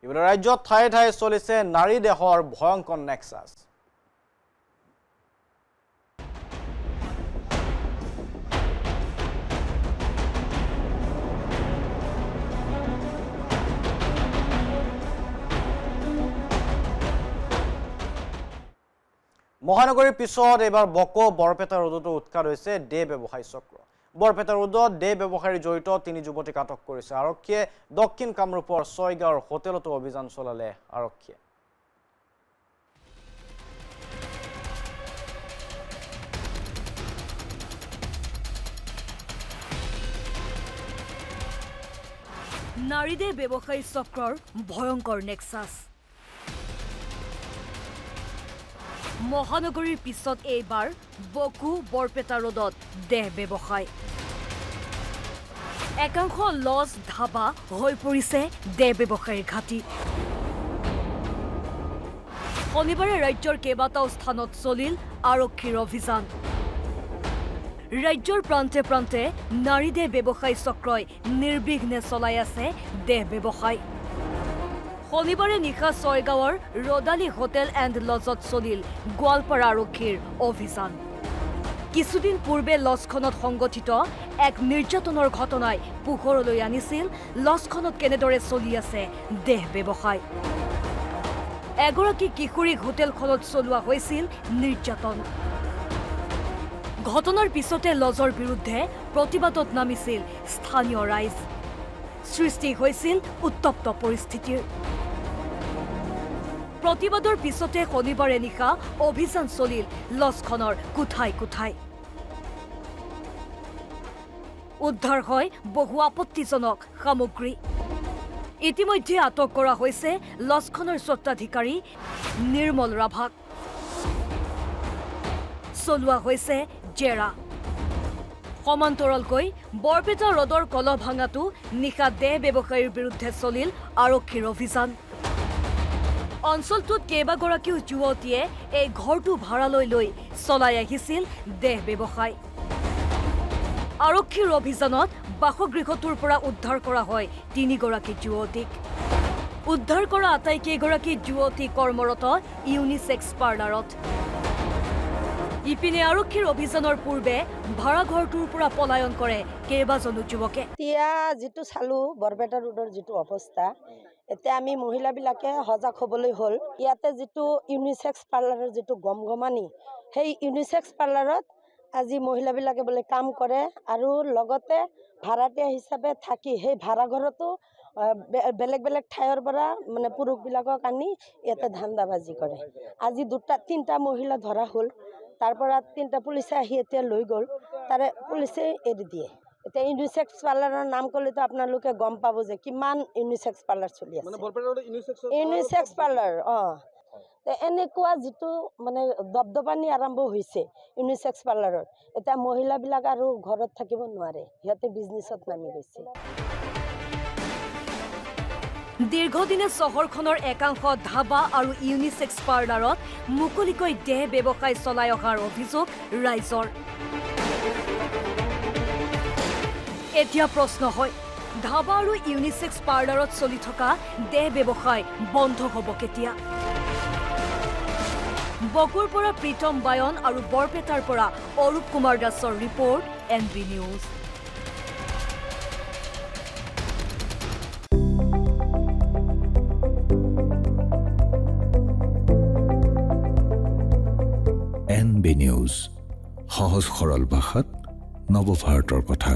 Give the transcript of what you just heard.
ইফালে ৰাজ্যত ঠায়ে ঠায়ে চলিছে নাৰী দেহৰ ভয়ংকৰ নেক্সাছ মহানগৰীৰ পিছত এবাৰ বকো বৰপেটা ৰোডতো উৎখাত হৈছে ডে ব্যৱসায়ী চক্ৰ বৰপেটা ৰোডত ডে ব্যৱসায়ী জড়িত 3 যুৱতীক আটক কৰিছে আৰক্ষীয়ে দক্ষিণ কামৰূপৰ ছয়গাঁৱৰ হোটেলতো অভিযান চলালে আৰক্ষীয়ে নাৰী ডে ব্যৱসায়ী চক্ৰৰ ভয়ংকৰ নেক্সাছ মহানগৰীৰ পিছত এইবাৰ বকো বৰপেটা ৰোডত দেহ ব্যৱসায় একাংশ লজ ধাবা হৈ পৰিছে দেহ ব্যৱসায়ীৰ ঘাটি শনিবাৰে ৰাজ্যৰ কেইবাটাও স্থানত চলিল আৰক্ষীৰ অভিযান ৰাজ্যৰ প্ৰান্তে প্ৰান্তে নাৰী দেহ ব্যৱসায়ী চক্ৰই নিৰ্বিঘ্নে চলাই আছে দেহ ব্যৱসায় শনিবাৰে নিশা ছয়গাঁৱৰ ৰদালি হোটেল এণ্ড লজত চলিল গোৱালপাৰা আৰক্ষীৰ অভিযান কিছুদিন পূৰ্বে লজখনত সংগঠিত এক নিৰ্যাতনৰ ঘটনাই পোহৰলৈ আনিছিল লজখনত কেনেদৰে চলি আছে দেহ ব্যৱসায় এগৰাকী কিশোৰীক হোটেলখনত চলোৱা হৈছিল নিৰ্যাতন ঘটনাৰ পিছতে লজৰ বিৰুদ্ধে প্ৰতিবাদত নামিছিল স্থানীয় ৰাইজ সৃষ্টি হৈছিল উত্তপ্ত পৰিস্থিতিৰ প্ৰতিবাদৰ পিছতে শনিবাৰে নিশা অভিযান চলিল লজখনৰ কোঠাই কোঠাই উদ্ধাৰ হয় বহু আপত্তিজনক সামগ্ৰী ইতিমধ্যে আটক কৰা হৈছে লজখনৰ স্বত্বাধিকাৰী নিৰ্মল ৰাভাক চলোৱা হৈছে জেৰা সমান্তৰালকৈ বৰপেটা ৰোডৰ কলভাঙাটো নিশা দেহ ব্যৱসায়ীৰ বিৰুদ্ধে চলিল আৰক্ষীৰ অভিযান অঞ্চলটোত কেইবাগৰাকীও যুৱতীয়ে এই ঘৰটো ভাড়ালৈ লৈ চলাই আহিছিল দেহ ব্যৱসায় আৰক্ষীৰ অভিযানত বাসগৃহটোৰ পৰা উদ্ধাৰ কৰা হয় 3 গৰাকী যুৱতীক উদ্ধাৰ কৰা আটাইকেইগৰাকী যুৱতী কৰ্মৰত ইউনিসেক্স পাৰ্লাৰত ইপিনে আৰক্ষীৰ অভিযানৰ পূৰ্বে ভাড়াঘৰটোৰ পৰা পলায়ন কৰে কেইবাজনো যুৱকে এতিয়া যেটো চালু বৰপেটা ৰোডৰ যেটো অৱস্থা এতিয়া আমি মহিলাবিলাকে সজাগ হ'বলৈ হ'ল ইয়াতে যেটো ইউনিসেক্স পাৰ্লাৰৰ যেটো গমগমানি সেই ইউনিসেক্স পাৰ্লাৰত আজি মহিলাবিলাকে বলে কাম কৰে আৰু লগতে ভাড়াটিয়া হিচাপে থাকি সেই ভাড়াঘৰতো বেলেগ বেলেগ ঠাইৰ পৰা মানে পুৰুষবিলাকক আনি ইয়াতে ধান্দাবাজি কৰে আজি 2-3টা মহিলা ধৰা হ'ল তাৰ পৰা 3টা পুলিচে আহি এতিয়া লৈ গ'ল তাৰে পুলিচে এৰি দিয়ে এতিয়া ইউনিসেক্স পাৰ্লাৰৰ নাম কলেতো আপোনালোকে গম পাব যে কিমান ইউনিসেক্স পাৰ্লাৰ চলি আছে মানে বৰপেটাৰ ইউনিসেক্স পাৰ্লাৰ এনেকুৱা যেটো মানে দবদবানি আৰম্ভ হৈছে ইউনিসেক্স পাৰ্লাৰৰ এটা মহিলাবিলাক আৰু ঘৰত থাকিব নোৱাৰে ইয়াতে বিজনেছত নামি গৈছে দীৰ্ঘদিনে চহৰখনৰ একাংশ ধাবা আৰু ইউনিসেক্স পাৰ্লাৰত মুকলিকৈ দেহ ব্যৱসায় চলাই অহাৰ অভিযোগ ৰাইজৰ এতিয়া প্ৰশ্ন হয় ধাবা আৰু ইউনিসেক্স পাৰ্লাৰত চলি থকা দেহ ব্যৱসায় বন্ধ হ'ব কেতিয়া বকুৰ পৰা প্ৰীতম বায়ন আৰু বৰপেটাৰ পৰা অৰূপ কুমাৰ দাসৰ report NB news NB news সহজ সৰল ভাষাত নৱভাৰতৰ কথা